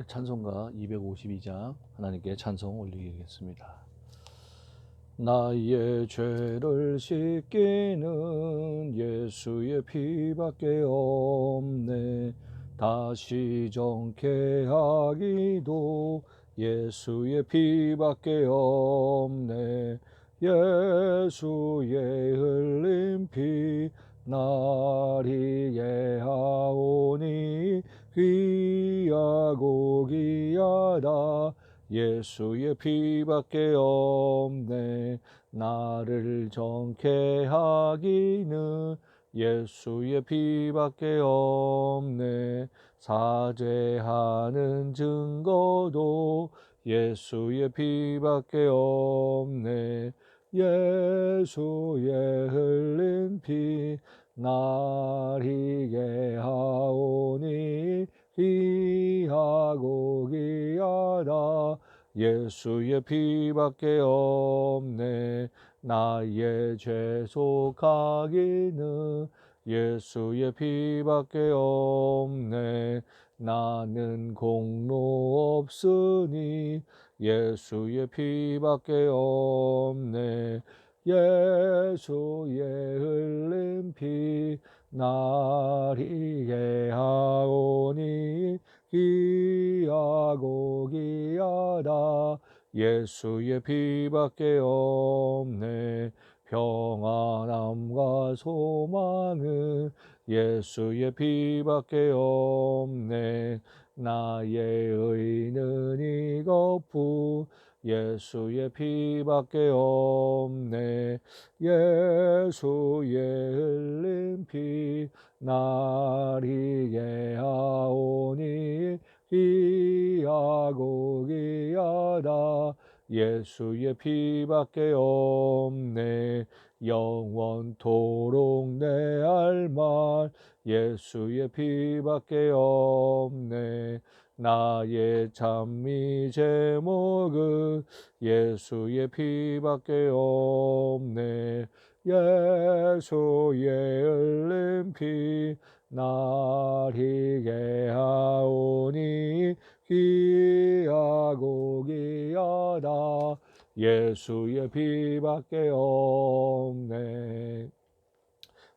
우리 찬송가 252장 하나님께 찬송 올리겠습니다. 나의 죄를 씻기는 예수의 피밖에 없네. 다시 정케 하기도 예수의 피밖에 없네. 예수의 흘린 피 나를 예하오니 귀하고 귀하다. 예수의 피밖에 없네. 나를 정케 하기는 예수의 피밖에 없네. 사죄하는 증거도 예수의 피밖에 없네. 예수의 흘린 피 나를 예하오니 귀하고 귀하다. 예수의 피밖에 없네. 나의 죄 속하기는 예수의 피밖에 없네. 나는 공로 없으니 예수의 피밖에 없네. 예수의 흘린 피 나를 예하오니 귀하고 귀하다. 예수의 피밖에 없네. 평안함과 소망은 예수의 피밖에 없네. 나의 의는 이것뿐 예수의 피밖에 없네. 예수의 흘린 피 나를 예하오니 귀하고 귀하다. 예수의 피밖에 없네. 영원토록 내 할 말 예수의 피밖에 없네. 나의 찬미 제목은 예수의 피밖에 없네. 예수의 흘린 피 나를 예하오니 귀하고 귀하다. 예수의 피밖에 없네.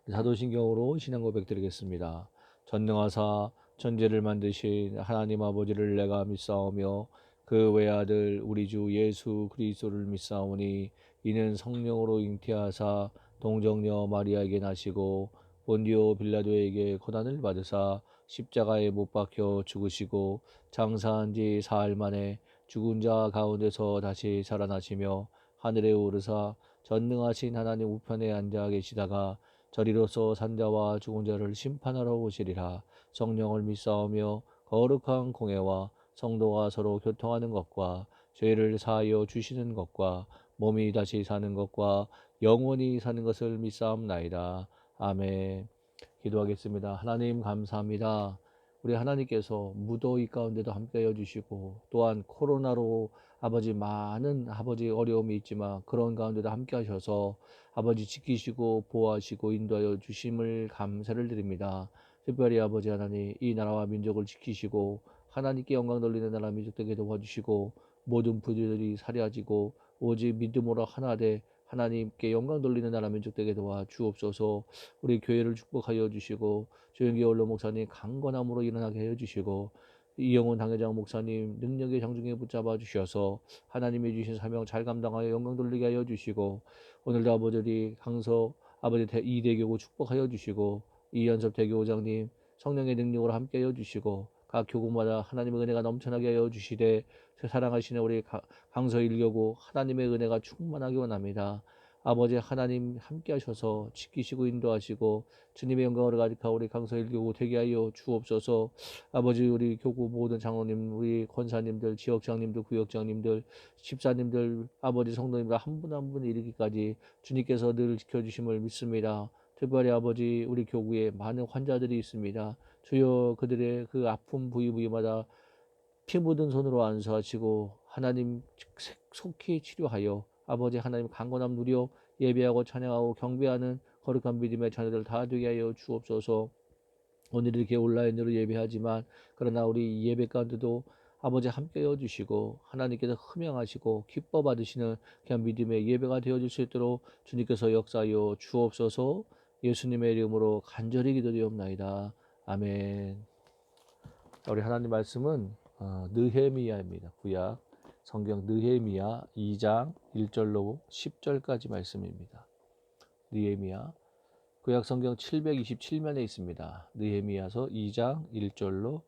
사도신경으로 신앙 고백 드리겠습니다. 전능하사 천지를 만드신 하나님 아버지를 내가 믿사오며 그 외아들 우리 주 예수 그리스도를 믿사오니 이는 성령으로 잉태하사 동정녀 마리아에게 나시고 본디오 빌라도에게 고난을 받으사 십자가에 못 박혀 죽으시고 장사한 지 사흘 만에 죽은 자 가운데서 다시 살아나시며 하늘에 오르사 전능하신 하나님 우편에 앉아 계시다가 저리로서 산자와 죽은 자를 심판하러 오시리라. 성령을 믿사오며 거룩한 공회와 성도가 서로 교통하는 것과 죄를 사하여 주시는 것과 몸이 다시 사는 것과 영원히 사는 것을 믿사옵나이다. 아멘. 기도하겠습니다. 하나님 감사합니다. 우리 하나님께서 무더위 가운데도 함께하여 주시고 또한 코로나로 아버지 많은 아버지 어려움이 있지만 그런 가운데도 함께하셔서 아버지 지키시고 보호하시고 인도하여 주심을 감사를 드립니다. 특별히 아버지 하나님 이 나라와 민족을 지키시고 하나님께 영광 돌리는 나라 민족 되게 도와주시고 모든 부들이 사려지고 오직 믿음으로 하나 돼 하나님께 영광 돌리는 나라 민족 되게 도와 주옵소서. 우리 교회를 축복하여 주시고 조영기 원로 목사님 강건함으로 일어나게 하여 주시고 이영훈 당회장 목사님 능력의 장중에 붙잡아 주셔서 하나님이 주신 사명 잘 감당하여 영광 돌리게 하여 주시고 오늘도 아버지 강서 아버지 이대교구 축복하여 주시고 이연섭 대교장님 성령의 능력으로 함께 하여 주시고 각 교구마다 하나님의 은혜가 넘쳐나게 하여 주시되 사랑하시는 우리 강서 일교구 하나님의 은혜가 충만하기 원합니다. 아버지 하나님 함께 하셔서 지키시고 인도하시고 주님의 영광을 가득하고 우리 강서 일교구 되게 하여 주옵소서. 아버지 우리 교구 모든 장로님 우리 권사님들 지역장님들 구역장님들 집사님들 아버지 성도님들 한 분 한 분 이르기까지 주님께서 늘 지켜주심을 믿습니다. 특별히 아버지 우리 교구에 많은 환자들이 있습니다. 주여 그들의 그 아픔 부위부위마다 피 묻은 손으로 안수하시고 하나님 속히 치료하여 아버지 하나님 강건함 누려 예배하고 찬양하고 경배하는 거룩한 믿음의 자녀들 다 되게 하여 주옵소서. 오늘 이렇게 온라인으로 예배하지만 그러나 우리 예배 가운데도 아버지 함께여 주시고 하나님께서 흠양하시고 기뻐 받으시는 그냥 믿음의 예배가 되어질 수 있도록 주님께서 역사하여 주옵소서. 예수님의 이름으로 간절히 기도드리옵나이다. 아멘. 우리 하나님 말씀은 느헤미야입니다. 구약 성경 느헤미야 2장 1절로 10절까지 말씀입니다. 느헤미야 구약 성경 727면에 있습니다. 느헤미야서 2장 1절로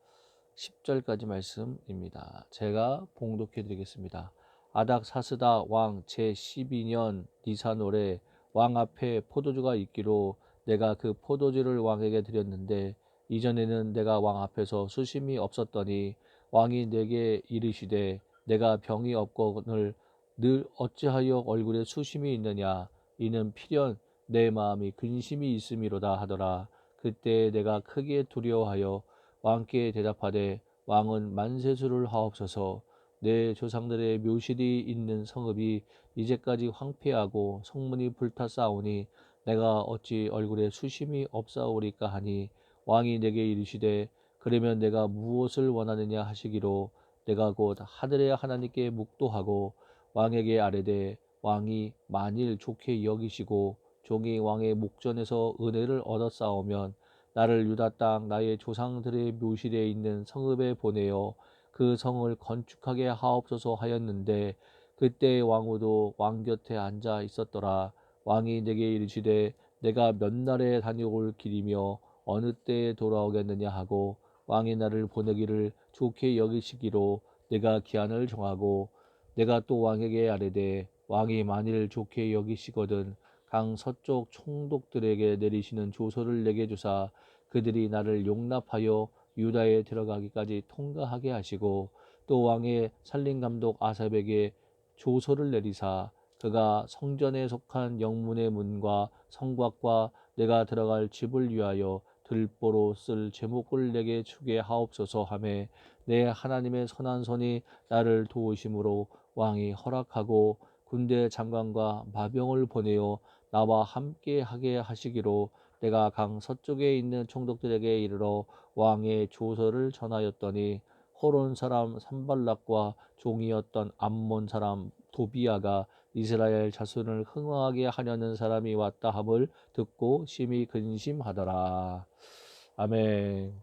10절까지 말씀입니다. 제가 봉독해 드리겠습니다. 아닥사스다 왕 제12년 니산월에 왕 앞에 포도주가 있기로 내가 그 포도주를 왕에게 드렸는데 이전에는 내가 왕 앞에서 수심이 없었더니 왕이 내게 이르시되 내가 병이 없거늘 늘 어찌하여 얼굴에 수심이 있느냐 이는 필연 내 마음이 근심이 있음이로다 하더라. 그때 내가 크게 두려워하여 왕께 대답하되 왕은 만세수를 하옵소서. 내 조상들의 묘실이 있는 성읍이 이제까지 황폐하고 성문이 불탔사오니 내가 어찌 얼굴에 수심이 없사오리까 하니 왕이 내게 이르시되 그러면 내가 무엇을 원하느냐 하시기로 내가 곧 하늘의 하나님께 묵도하고 왕에게 아뢰되 왕이 만일 좋게 여기시고 종이 왕의 목전에서 은혜를 얻었사오면 나를 유다 땅 나의 조상들의 묘실에 있는 성읍에 보내어 그 성을 건축하게 하옵소서 하였는데 그때 왕후도 왕 곁에 앉아 있었더라. 왕이 내게 이르시되 내가 몇 날에 다녀올 길이며 어느 때에 돌아오겠느냐 하고 왕이 나를 보내기를 좋게 여기시기로 내가 기한을 정하고 내가 또 왕에게 아뢰되 왕이 만일 좋게 여기시거든 강 서쪽 총독들에게 내리시는 조서를 내게 주사 그들이 나를 용납하여 유다에 들어가기까지 통과하게 하시고 또 왕의 살림감독 아삽에게 조서를 내리사 그가 성전에 속한 영문의 문과 성곽과 내가 들어갈 집을 위하여 들보로 쓸 제목을 내게 주게 하옵소서 하매 내 하나님의 선한 손이 나를 도우심으로 왕이 허락하고 군대 장관과 마병을 보내어 나와 함께 하게 하시기로 내가 강 서쪽에 있는 총독들에게 이르러 왕의 조서를 전하였더니 호론 사람 산발락과 종이었던 암몬 사람 도비아가 이스라엘 자손을 흥황하게 하려는 사람이 왔다 함을 듣고 심히 근심하더라. 아멘.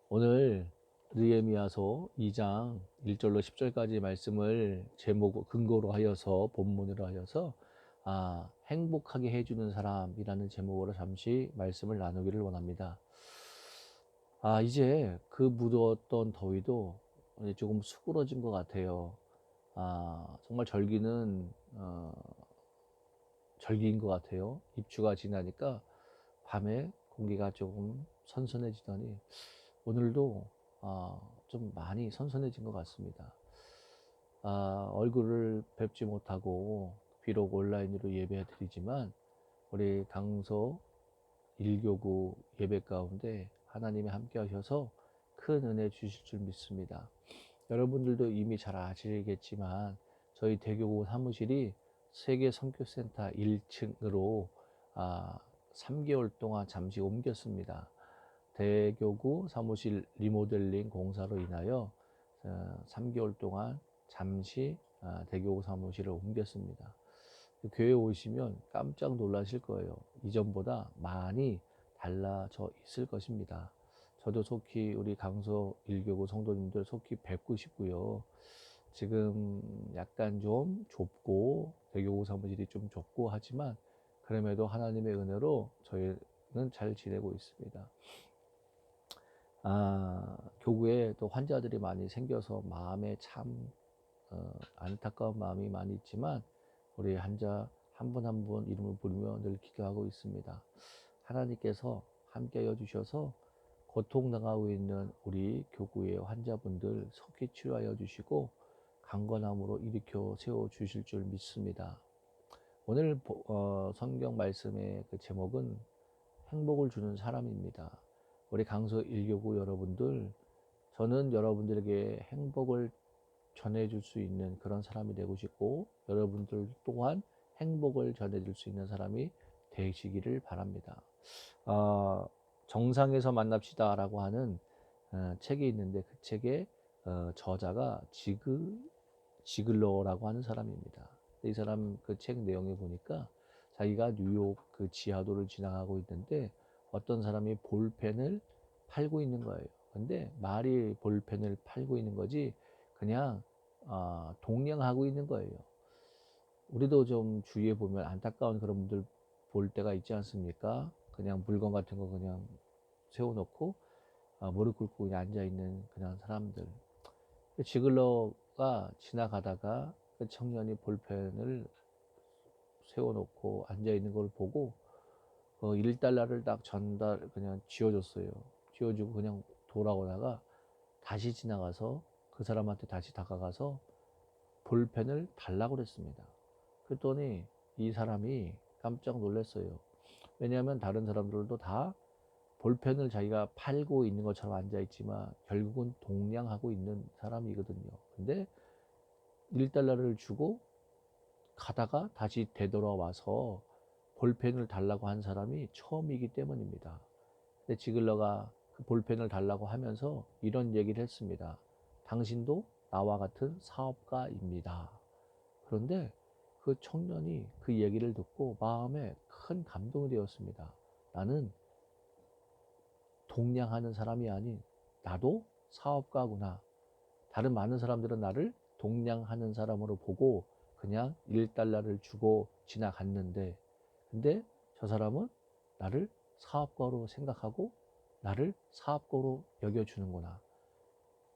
오늘 느헤미야서 2장 1절로 10절까지 말씀을 제목 근거로 하여서 본문으로 하여서 행복하게 해주는 사람이라는 제목으로 잠시 말씀을 나누기를 원합니다. 이제 그 무더웠던 더위도 이제 조금 수그러진 것 같아요. 정말 절기는 절기인 것 같아요. 입추가 지나니까 밤에 공기가 조금 선선해지더니 오늘도 좀 많이 선선해진 것 같습니다. 얼굴을 뵙지 못하고 비록 온라인으로 예배 드리지만 우리 강서 1교구 예배 가운데 하나님이 함께 하셔서 큰 은혜 주실 줄 믿습니다. 여러분들도 이미 잘 아시겠지만 저희 대교구 사무실이 세계 선교센터 1층으로 3개월 동안 잠시 옮겼습니다. 대교구 사무실 리모델링 공사로 인하여 3개월 동안 잠시 대교구 사무실을 옮겼습니다. 교회 오시면 깜짝 놀라실 거예요. 이전보다 많이 달라져 있을 것입니다. 저도 속히 우리 강서 1교구 성도님들 속히 뵙고 싶고요. 지금 약간 좀 좁고 대교구 사무실이 좀 좁고 하지만 그럼에도 하나님의 은혜로 저희는 잘 지내고 있습니다. 교구에 또 환자들이 많이 생겨서 마음에 참 안타까운 마음이 많이 있지만 우리 환자 한 분 한 분 이름을 부르며 늘 기도하고 있습니다. 하나님께서 함께해 주셔서 고통당하고 있는 우리 교구의 환자분들 속히 치료하여 주시고 강건함으로 일으켜 세워 주실 줄 믿습니다. 오늘 성경 말씀의 그 제목은 행복을 주는 사람입니다. 우리 강서 1교구 여러분들, 저는 여러분들에게 행복을 전해줄 수 있는 그런 사람이 되고 싶고 여러분들 또한 행복을 전해줄 수 있는 사람이 되시기를 바랍니다. 정상에서 만납시다 라고 하는 책이 있는데 그 책에 저자가 지글러라고 하는 사람입니다. 이 사람 그 책 내용에 보니까 자기가 뉴욕 그 지하도를 지나가고 있는데 어떤 사람이 볼펜을 팔고 있는 거예요. 근데 말이 볼펜을 팔고 있는 거지 그냥 동냥하고 있는 거예요. 우리도 좀 주위에 보면 안타까운 그런 분들 볼 때가 있지 않습니까? 그냥 물건 같은 거 그냥 세워놓고 무릎 꿇고 그냥 앉아있는 그냥 사람들. 지글러가 지나가다가 그 청년이 볼펜을 세워놓고 앉아있는 걸 보고 1달러를 딱 그냥 쥐어줬어요. 쥐어주고 그냥 돌아오다가 다시 지나가서 그 사람한테 다시 다가가서 볼펜을 달라고 그랬습니다. 그랬더니 이 사람이 깜짝 놀랐어요. 왜냐하면 다른 사람들도 다 볼펜을 자기가 팔고 있는 것처럼 앉아있지만 결국은 동냥하고 있는 사람이거든요. 근데 1달러를 주고 가다가 다시 되돌아와서 볼펜을 달라고 한 사람이 처음이기 때문입니다. 근데 지글러가 그 볼펜을 달라고 하면서 이런 얘기를 했습니다. 당신도 나와 같은 사업가입니다. 그런데 그 청년이 그 얘기를 듣고 마음에 큰 감동이 되었습니다. 나는 동냥하는 사람이 아닌 나도 사업가구나. 다른 많은 사람들은 나를 동냥하는 사람으로 보고 그냥 1달러를 주고 지나갔는데 근데 저 사람은 나를 사업가로 생각하고 나를 사업가로 여겨주는구나.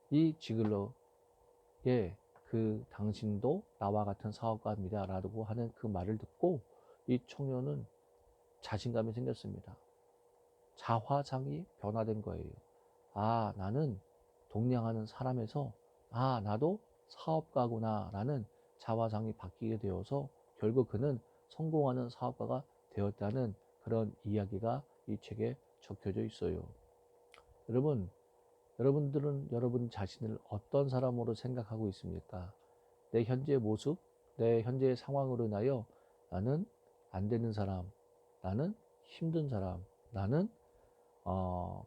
이 지글러의 그 당신도 나와 같은 사업가입니다 라고 하는 그 말을 듣고 이 청년은 자신감이 생겼습니다. 자화상이 변화된 거예요. 나는 동냥하는 사람에서 나도 사업가구나 라는 자화상이 바뀌게 되어서 결국 그는 성공하는 사업가가 되었다는 그런 이야기가 이 책에 적혀져 있어요. 여러분들은 여러분 자신을 어떤 사람으로 생각하고 있습니까? 내 현재 모습, 내 현재 상황으로 인하여 나는 안 되는 사람, 나는 힘든 사람, 나는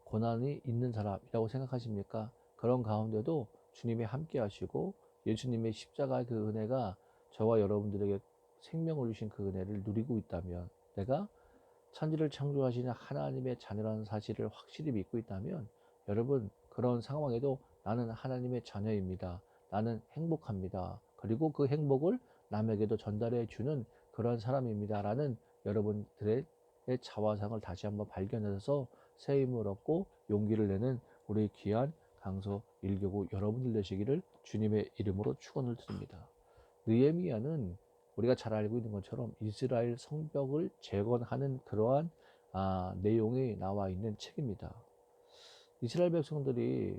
고난이 있는 사람이라고 생각하십니까? 그런 가운데도 주님이 함께 하시고 예수님의 십자가의 그 은혜가 저와 여러분들에게 생명을 주신 그 은혜를 누리고 있다면 내가 천지를 창조하시는 하나님의 자녀라는 사실을 확실히 믿고 있다면 여러분 그런 상황에도 나는 하나님의 자녀입니다. 나는 행복합니다. 그리고 그 행복을 남에게도 전달해 주는 그런 사람입니다. 라는 여러분들의 자화상을 다시 한번 발견해서 새 힘을 얻고 용기를 내는 우리 귀한 강서 1교구 여러분들 되시기를 주님의 이름으로 축원을 드립니다. 느헤미야는 우리가 잘 알고 있는 것처럼 이스라엘 성벽을 재건하는 그러한 내용이 나와 있는 책입니다. 이스라엘 백성들이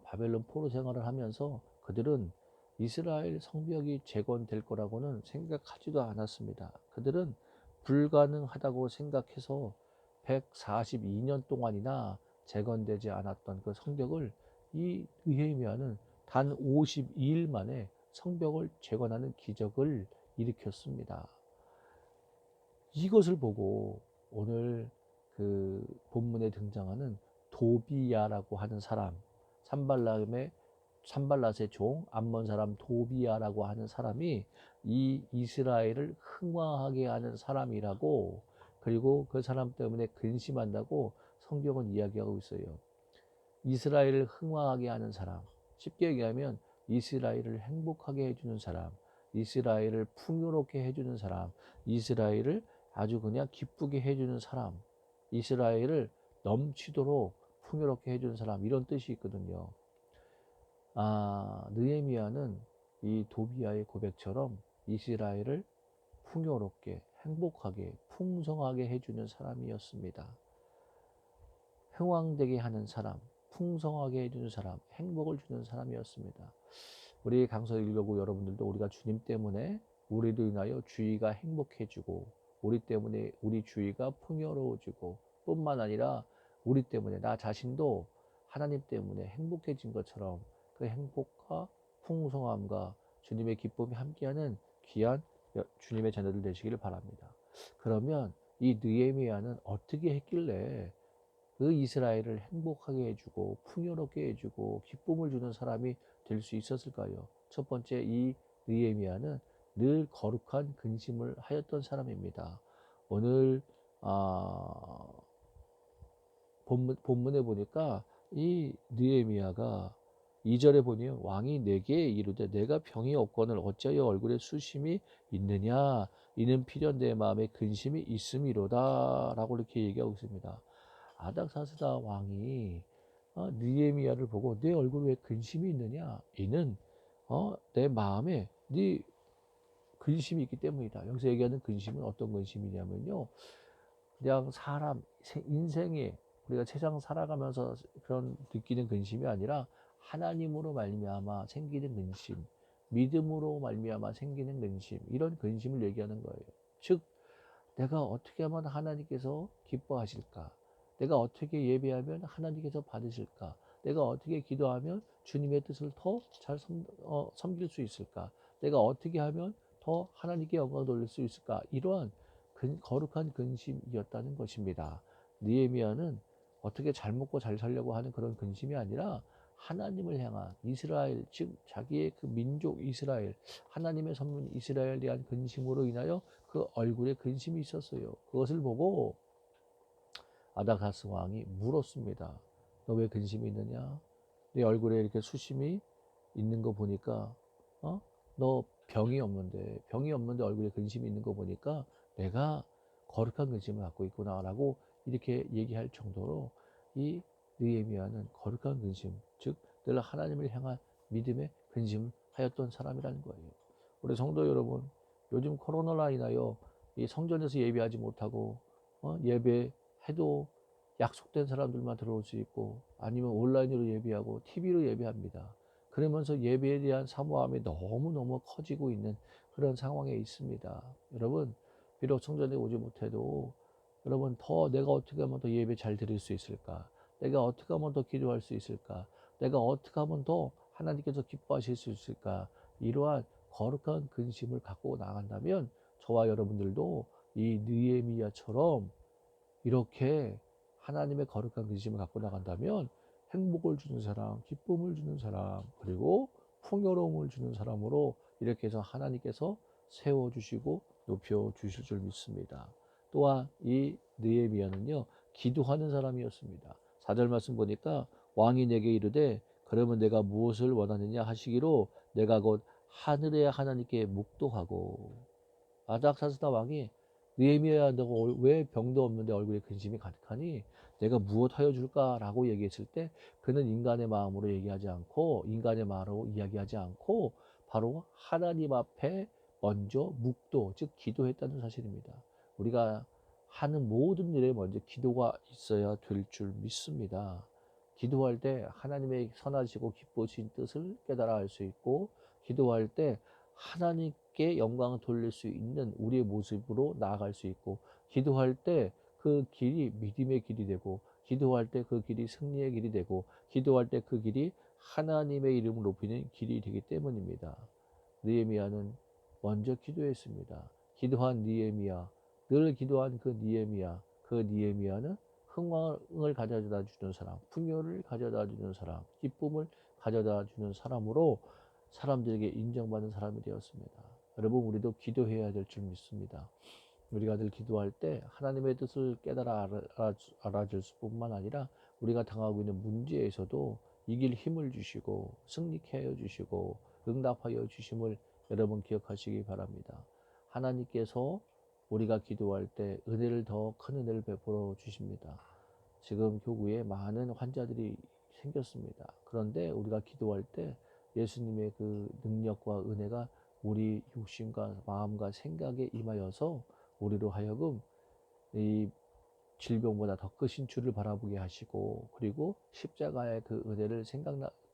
바벨론 포로 생활을 하면서 그들은 이스라엘 성벽이 재건될 거라고는 생각하지도 않았습니다. 그들은 불가능하다고 생각해서 142년 동안이나 재건되지 않았던 그 성벽을 이 느헤미야는 단 52일 만에 성벽을 재건하는 기적을 일으켰습니다. 이것을 보고 오늘 그 본문에 등장하는 도비야라고 하는 사람, 산발랏의 종 암몬 사람 도비야라고 하는 사람이 이 이스라엘을 흥왕하게 하는 사람이라고, 그리고 그 사람 때문에 근심한다고 성경은 이야기하고 있어요. 이스라엘을 흥왕하게 하는 사람, 쉽게 얘기하면 이스라엘을 행복하게 해주는 사람, 이스라엘을 풍요롭게 해주는 사람, 이스라엘을 아주 그냥 기쁘게 해주는 사람, 이스라엘을 넘치도록 풍요롭게 해주는 사람, 이런 뜻이 있거든요. 느헤미야는 이 도비야의 고백처럼 이스라엘을 풍요롭게, 행복하게, 풍성하게 해주는 사람이었습니다. 흥왕되게 하는 사람, 풍성하게 해주는 사람, 행복을 주는 사람이었습니다. 우리 강서 1교구 여러분들도 우리가 주님 때문에 우리로 인하여 주위가 행복해지고 우리 때문에 우리 주위가 풍요로워지고 뿐만 아니라 우리 때문에 나 자신도 하나님 때문에 행복해진 것처럼 그 행복과 풍성함과 주님의 기쁨이 함께하는 귀한 주님의 자녀들 되시기를 바랍니다. 그러면 이 느헤미야는 어떻게 했길래 그 이스라엘을 행복하게 해주고 풍요롭게 해주고 기쁨을 주는 사람이 될 수 있었을까요? 첫 번째, 이 느헤미야는 늘 거룩한 근심을 하였던 사람입니다. 오늘 본문에 보니까 이 느헤미야가 2절에 보니 왕이 내게 이르되 내가 병이 없거늘 어찌하여 얼굴에 수심이 있느냐 이는 필연 내 마음에 근심이 있음이로다 라고 이렇게 얘기하고 있습니다. 아닥사스다 왕이 느헤미야를 보고 내 얼굴에 왜 근심이 있느냐 이는 내 마음에 네 근심이 있기 때문이다. 여기서 얘기하는 근심은 어떤 근심이냐면요, 그냥 사람 인생에 우리가 세상 살아가면서 그런 느끼는 근심이 아니라 하나님으로 말미암아 생기는 근심, 믿음으로 말미암아 생기는 근심, 이런 근심을 얘기하는 거예요. 즉 내가 어떻게 하면 하나님께서 기뻐하실까? 내가 어떻게 예배하면 하나님께서 받으실까? 내가 어떻게 기도하면 주님의 뜻을 더 잘 섬길 수 있을까? 내가 어떻게 하면 더 하나님께 영광을 돌릴 수 있을까? 이러한 거룩한 근심이었다는 것입니다. 느헤미야는 어떻게 잘 먹고 잘 살려고 하는 그런 근심이 아니라 하나님을 향한 이스라엘, 즉 자기의 그 민족 이스라엘, 하나님의 선민 이스라엘에 대한 근심으로 인하여 그 얼굴에 근심이 있었어요. 그것을 보고 아닥사스 왕이 물었습니다. 너 왜 근심이 있느냐? 네 얼굴에 이렇게 수심이 있는 거 보니까 너 병이 없는데 얼굴에 근심이 있는 거 보니까 내가 거룩한 근심을 갖고 있구나라고 이렇게 얘기할 정도로 이 느헤미야는 거룩한 근심, 즉 늘 하나님을 향한 믿음의 근심을 하였던 사람이라는 거예요. 우리 성도 여러분, 요즘 코로나로 인하여 이 성전에서 예배하지 못하고 예배해도 약속된 사람들만 들어올 수 있고 아니면 온라인으로 예배하고 TV로 예배합니다. 그러면서 예배에 대한 사모함이 너무너무 커지고 있는 그런 상황에 있습니다. 여러분, 비록 성전에 오지 못해도 여러분 더 내가 어떻게 하면 더 예배 잘 드릴 수 있을까? 내가 어떻게 하면 더 기도할 수 있을까? 내가 어떻게 하면 더 하나님께서 기뻐하실 수 있을까? 이러한 거룩한 근심을 갖고 나간다면 저와 여러분들도 이 느헤미야처럼 이렇게 하나님의 거룩한 근심을 갖고 나간다면 행복을 주는 사람, 기쁨을 주는 사람, 그리고 풍요로움을 주는 사람으로 이렇게 해서 하나님께서 세워주시고 높여주실 줄 믿습니다. 또한 이 느헤미야는요, 기도하는 사람이었습니다. 4절 말씀 보니까 왕이 내게 이르되 그러면 내가 무엇을 원하느냐 하시기로 내가 곧 하늘의 하나님께 묵도하고. 아닥사스다 왕이 느헤미야 너가 왜 병도 없는데 얼굴에 근심이 가득하니 내가 무엇 하여 줄까라고 얘기했을 때 그는 인간의 마음으로 얘기하지 않고 인간의 말로 이야기하지 않고 바로 하나님 앞에 먼저 묵도, 즉 기도했다는 사실입니다. 우리가 하는 모든 일에 먼저 기도가 있어야 될 줄 믿습니다. 기도할 때 하나님의 선하시고 기쁘신 뜻을 깨달아 알 수 있고, 기도할 때 하나님께 영광을 돌릴 수 있는 우리의 모습으로 나아갈 수 있고, 기도할 때 그 길이 믿음의 길이 되고, 기도할 때 그 길이 승리의 길이 되고, 기도할 때 그 길이 하나님의 이름을 높이는 길이 되기 때문입니다. 느헤미야는 먼저 기도했습니다. 기도한 느헤미야, 늘 기도한 그 느헤미야, 그 느헤미야는 흥왕을 가져다 주는 사람, 풍요를 가져다 주는 사람, 기쁨을 가져다 주는 사람으로 사람들에게 인정받는 사람이 되었습니다. 여러분, 우리도 기도해야 될 줄 믿습니다. 우리가 늘 기도할 때 하나님의 뜻을 깨달아 알아줄 뿐만 아니라 우리가 당하고 있는 문제에서도 이길 힘을 주시고 승리케 하여 주시고 응답하여 주심을 여러분 기억하시기 바랍니다. 하나님께서 우리가 기도할 때 은혜를 더 큰 은혜를 베풀어 주십니다. 지금 교구에 많은 환자들이 생겼습니다. 그런데 우리가 기도할 때 예수님의 그 능력과 은혜가 우리 육신과 마음과 생각에 임하여서 우리로 하여금 이 질병보다 더 크신 주를 바라보게 하시고, 그리고 십자가의 그 은혜를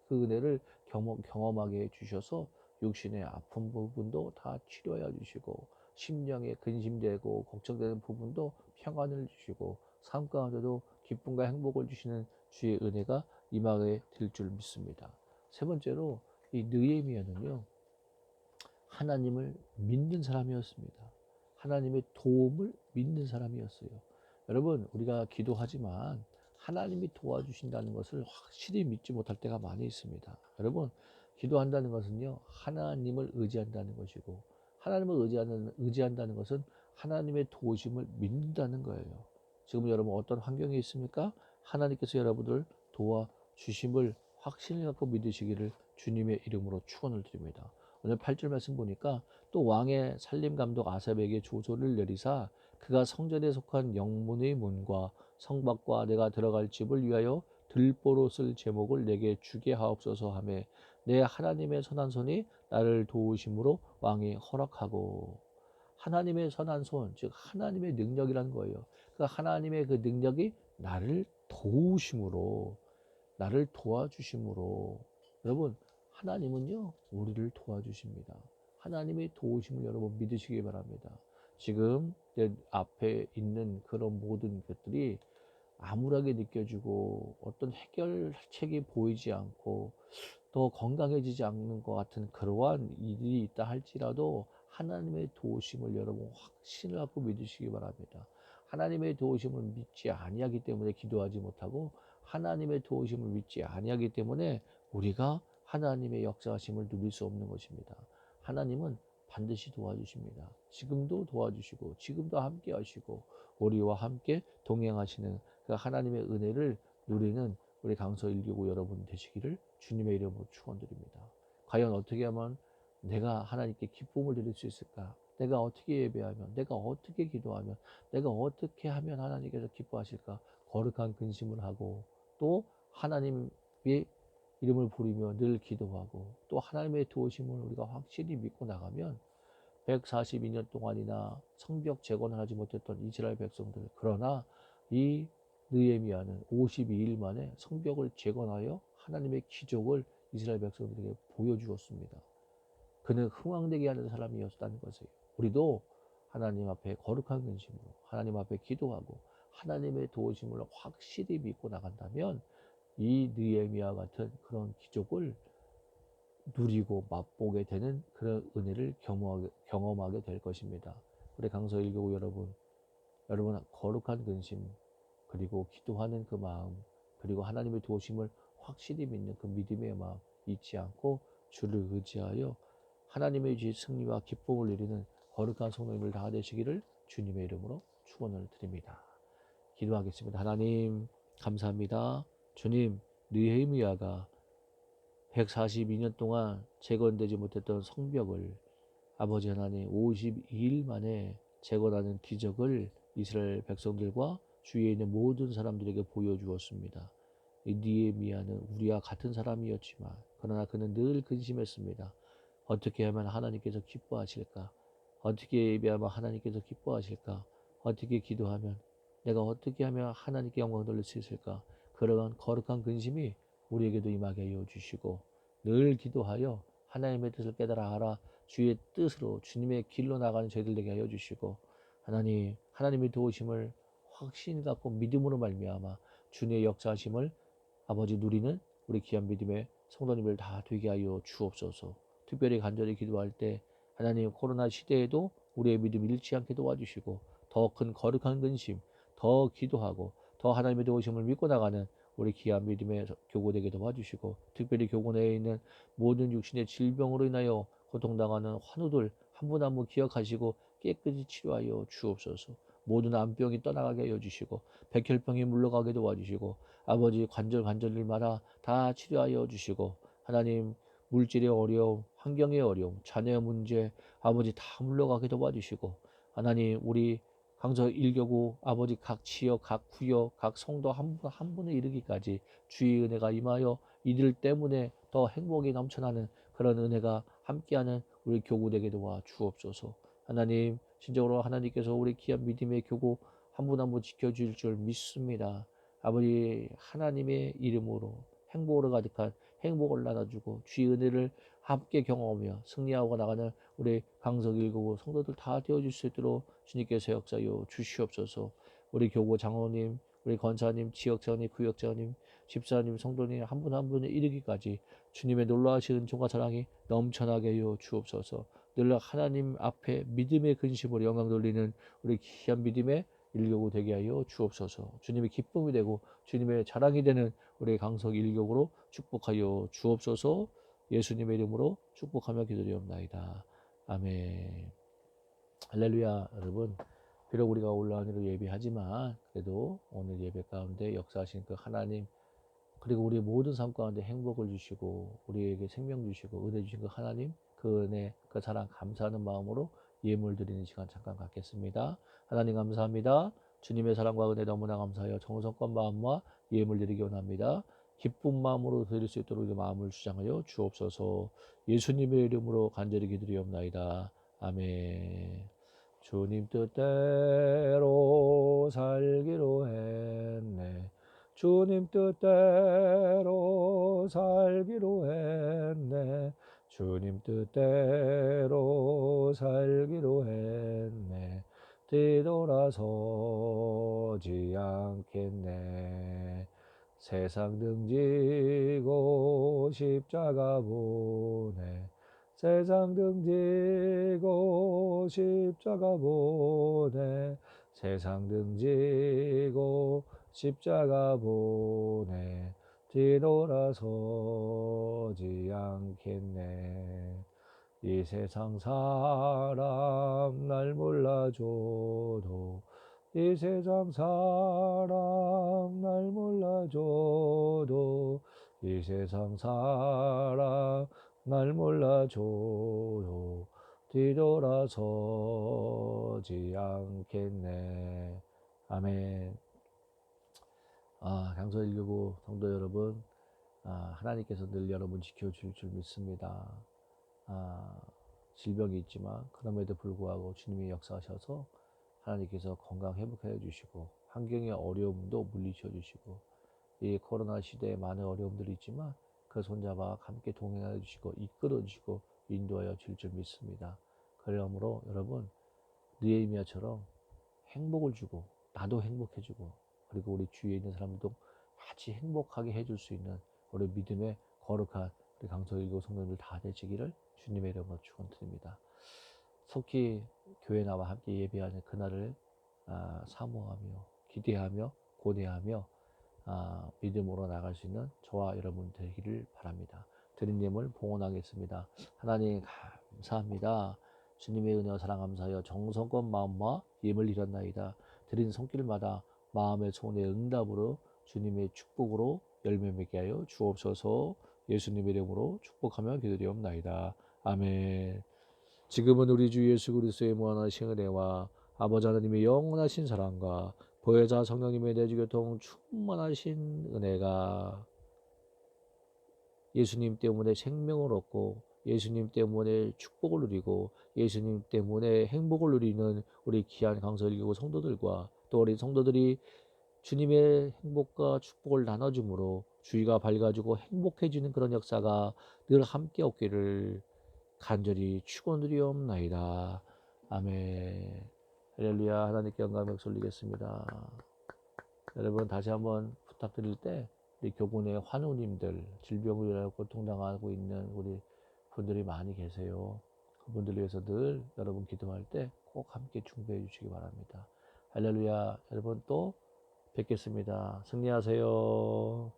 그 은혜를 경험하게 해 주셔서 육신의 아픈 부분도 다 치료해 주시고, 심령에 근심되고 걱정되는 부분도 평안을 주시고, 삶 가운데도 기쁨과 행복을 주시는 주의 은혜가 임하게 될 줄 믿습니다. 세 번째로 이 느헤미야는요, 하나님을 믿는 사람이었습니다. 하나님의 도움을 믿는 사람이었어요. 여러분, 우리가 기도하지만 하나님이 도와주신다는 것을 확실히 믿지 못할 때가 많이 있습니다. 여러분, 기도한다는 것은요, 하나님을 의지한다는 것이고, 하나님을 의지한다는 것은 하나님의 도우심을 믿는다는 거예요. 지금 여러분 어떤 환경이 있습니까? 하나님께서 여러분을 도와주심을 확신을 갖고 믿으시기를 주님의 이름으로 축원을 드립니다. 오늘 8절 말씀 보니까 또 왕의 살림감독 아삽에게 조서를 내리사 그가 성전에 속한 영문의 문과 성밖과 내가 들어갈 집을 위하여 들보로 쓸 제목을 내게 주게 하옵소서 하며 내 하나님의 선한 손이 나를 도우심으로 왕이 허락하고, 하나님의 선한 손, 즉 하나님의 능력이라는 거예요. 그 하나님의 그 능력이 나를 도우심으로, 나를 도와주심으로. 여러분, 하나님은요 우리를 도와주십니다. 하나님의 도우심을 여러분 믿으시기 바랍니다. 지금 내 앞에 있는 그런 모든 것들이 암울하게 느껴지고 어떤 해결책이 보이지 않고 더 건강해지지 않는 것 같은 그러한 일이 있다 할지라도 하나님의 도우심을 여러분 확신을 갖고 믿으시기 바랍니다. 하나님의 도우심을 믿지 아니하기 때문에 기도하지 못하고, 하나님의 도우심을 믿지 아니하기 때문에 우리가 하나님의 역사하심을 누릴 수 없는 것입니다. 하나님은 반드시 도와주십니다. 지금도 도와주시고 지금도 함께 하시고 우리와 함께 동행하시는 그 하나님의 은혜를 누리는 우리 강서 1교구 여러분 되시기를 주님의 이름으로 축원드립니다. 과연 어떻게 하면 내가 하나님께 기쁨을 드릴 수 있을까? 내가 어떻게 예배하면, 내가 어떻게 기도하면, 내가 어떻게 하면 하나님께서 기뻐하실까? 거룩한 근심을 하고 또 하나님의 이름을 부르며 늘 기도하고 또 하나님의 도우심을 우리가 확실히 믿고 나가면 142년 동안이나 성벽 재건을 하지 못했던 이스라엘 백성들, 그러나 이 느헤미야는 52일 만에 성벽을 재건하여 하나님의 기적을 이스라엘 백성들에게 보여주었습니다. 그는 흥왕되게 하는 사람이었다는 것이에요. 우리도 하나님 앞에 거룩한 근심으로 하나님 앞에 기도하고 하나님의 도우심을 확실히 믿고 나간다면 이 느헤미야 같은 그런 기적을 누리고 맛보게 되는 그런 은혜를 경험하게 될 것입니다. 우리 강서 1교구 여러분 거룩한 근심, 그리고 기도하는 그 마음, 그리고 하나님의 도우심을 확실히 믿는 그 믿음의 마음 잊지 않고 주를 의지하여 하나님의 주의 승리와 기쁨을 누리는 거룩한 성도님을 다 되시기를 주님의 이름으로 축원을 드립니다. 기도하겠습니다. 하나님 감사합니다. 주님, 느헤미야가 142년 동안 재건되지 못했던 성벽을 아버지 하나님 52일 만에 재건하는 기적을 이스라엘 백성들과 주위에 있는 모든 사람들에게 보여주었습니다. 이 느헤미야는 우리와 같은 사람이었지만 그러나 그는 늘 근심했습니다. 어떻게 하면 하나님께서 기뻐하실까? 어떻게 예배하면 하나님께서 기뻐하실까? 어떻게 기도하면, 내가 어떻게 하면 하나님께 영광 돌릴 수 있을까? 그러한 거룩한 근심이 우리에게도 임하게 하여 주시고 늘 기도하여 하나님의 뜻을 깨달아 알아 주의 뜻으로 주님의 길로 나가는 저희들 되게 하여 주시고, 하나님의 도우심을 확신 갖고 믿음으로 말미암아 주님의 역사하심을 아버지 누리는 우리 귀한 믿음의 성도님들 다 되게 하여 주옵소서. 특별히 간절히 기도할 때 하나님 코로나 시대에도 우리의 믿음 잃지 않게 도와주시고 더 큰 거룩한 근심, 더 기도하고 더 하나님의 도우심을 믿고 나가는 우리 귀한 믿음의 교구 되게 도와주시고, 특별히 교구 내에 있는 모든 육신의 질병으로 인하여 고통당하는 환우들 한 분 한 분 기억하시고 깨끗이 치료하여 주옵소서. 모든 암병이 떠나가게 하여 주시고 백혈병이 물러가게 도와주시고 아버지 관절일마다 다 치료하여 주시고, 하나님 물질의 어려움, 환경의 어려움, 자녀의 문제 아버지 다 물러가게 도와주시고, 하나님 우리 강서 1교구 아버지 각 지역, 각 구역, 각 성도 한 분 한 분에 이르기까지 주의 은혜가 임하여 이들 때문에 더 행복이 넘쳐나는 그런 은혜가 함께하는 우리 교구 되게 도와 주옵소서. 하나님 진정으로 하나님께서 우리 귀한 믿음의 교구 한 분 한 분 지켜줄 줄 믿습니다. 아버지 하나님의 이름으로 행복으로 가득한 행복을 나눠주고 주의 은혜를 함께 경험하며 승리하고 나가는 우리 강석 1교구 성도들 다 되어줄 수 있도록 주님께서 역사여 주시옵소서. 우리 교구 장로님, 우리 권사님, 지역장님, 구역장님, 집사님, 성도님 한 분 한 분에 이르기까지 주님의 놀라우신 종과 사랑이 넘쳐나게 하여 주옵소서. 늘 하나님 앞에 믿음의 근심으로 영광 돌리는 우리 귀한 믿음의 일교구 되게 하여 주옵소서. 주님의 기쁨이 되고 주님의 자랑이 되는 우리 강석 일교구로 축복하여 주옵소서. 예수님의 이름으로 축복하며 기도드리옵나이다. 아멘. 할렐루야. 여러분, 비록 우리가 온라인으로 예배하지만 그래도 오늘 예배 가운데 역사하신 그 하나님, 그리고 우리 모든 삶 가운데 행복을 주시고 우리에게 생명 주시고 은혜 주신 그 하나님, 그 은혜, 그 사랑 감사하는 마음으로 예물 드리는 시간 잠깐 갖겠습니다. 하나님 감사합니다. 주님의 사랑과 은혜 너무나 감사하여 정성껏 마음과 예물 드리기 원합니다. 기쁜 마음으로 드릴 수 있도록 마음을 주장하여 주옵소서. 예수님의 이름으로 간절히 기도리옵나이다. 아멘. 주님 뜻대로 살기로 했네. 주님 뜻대로 살기로 했네. 주님 뜻대로 살기로 했네. 뒤돌아서지 않겠네. 세상 등지고 십자가 보내. 세상 등지고 십자가 보내. 세상 등지고 십자가 보내. 뒤돌아서지 않겠네. 이 세상 사람 날 몰라줘도 이 세상 사람 날 몰라줘도 이 세상 사람 날 몰라줘도 뒤돌아서지 않겠네. 아멘. 강서 1교구 성도 여러분, 하나님께서 늘 여러분 지켜줄 줄 믿습니다. 질병이 있지만 그럼에도 불구하고 주님이 역사하셔서 하나님께서 건강 회복해 주시고 환경의 어려움도 물리쳐 주시고 이 코로나 시대에 많은 어려움들이 있지만 그 손잡아 함께 동행하여 주시고 이끌어 주시고 인도하여 줄 줄 믿습니다. 그러므로 여러분, 느헤미야처럼 행복을 주고 나도 행복해지고 그리고 우리 주위에 있는 사람들도 같이 행복하게 해줄 수 있는 우리 믿음의 거룩한 우리 강서일교 성도들 다 되시기를 주님의 이름으로 축원드립니다. 속히 교회 나와 함께 예배하는 그날을 사모하며 기대하며 고대하며 믿음으로 나갈 수 있는 저와 여러분 되기를 바랍니다. 드린 예물 봉헌하겠습니다. 하나님 감사합니다. 주님의 은혜와 사랑 감사하여 정성껏 마음과 예물 드렸나이다. 드린 손길마다 마음의 소원의 응답으로 주님의 축복으로 열매 맺게 하여 주옵소서. 예수님의 이름으로 축복하며 기도드리옵나이다. 아멘. 지금은 우리 주 예수 그리스도의 무한하신 은혜와 아버지 하나님의 영원하신 사랑과 보혜자 성령님의 내주교통 충만하신 은혜가 예수님 때문에 생명을 얻고 예수님 때문에 축복을 누리고 예수님 때문에 행복을 누리는 우리 귀한 강서일교구 성도들과 또 우리 성도들이 주님의 행복과 축복을 나눠줌으로 주위가 밝아지고 행복해지는 그런 역사가 늘 함께 없기를 간절히 축원드리옵나이다. 아멘. 할렐루야. 하나님께 영광을 돌리겠습니다. 여러분, 다시 한번 부탁드릴 때 우리 교군의 환우님들, 질병으로 인하여 고통당하고 있는 우리 분들이 많이 계세요. 그분들 위해서 늘 여러분 기도할 때 꼭 함께 중보해 주시기 바랍니다. 할렐루야. 여러분 또 뵙겠습니다. 승리하세요.